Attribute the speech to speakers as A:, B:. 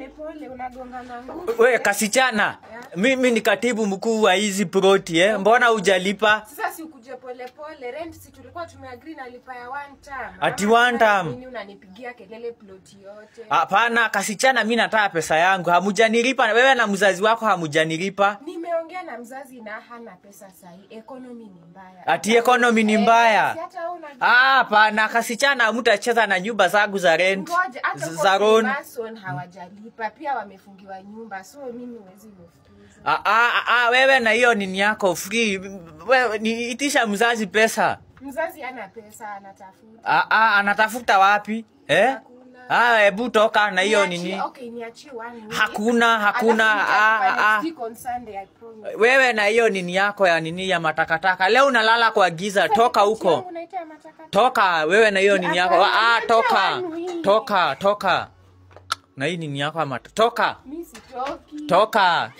A: pole pole unagonga na nguvu.
B: Wewe kasichana. Mimi ni katibu mkuu wa hizi ploti Mbona hujalipa?
A: Sasa si ukuje pole pole. Rent si tulikuwa tumeagree na lipa ya one time.
B: Ati one time.
A: Mimi unanipigia kelele ploti yote.
B: Hapana kasichana, mimi nataka pesa yangu. Hamujanilipa wewe na mzazi wako hamujanilipa.
A: Nimeongea na mzazi na hana pesa sahi. Economy ni mbaya.
B: Ati economy ni mbaya. Hapana kasichana, mtacheza na nyumba zangu za rent. Za loan.
A: Mason hawajalipa pia wamefungiwa nyumba. So mimi huwezi nifukuza.
B: Wewe na hiyo nini yako free. Wewe niitisha mzazi pesa.
A: Mzazi hana pesa, anatafuta.
B: Anatafuta wapi? Hebu toka na hiyo nini.
A: Okay, niachie one.
B: Hakuna. Wewe na hiyo nini yako ya nini ya matakataka. Leo unalala kwa giza, toka huko. Toka wewe na hiyo nini yako. Toka. Na hii nini yako toka.
A: Mimi sitoki.
B: Toka.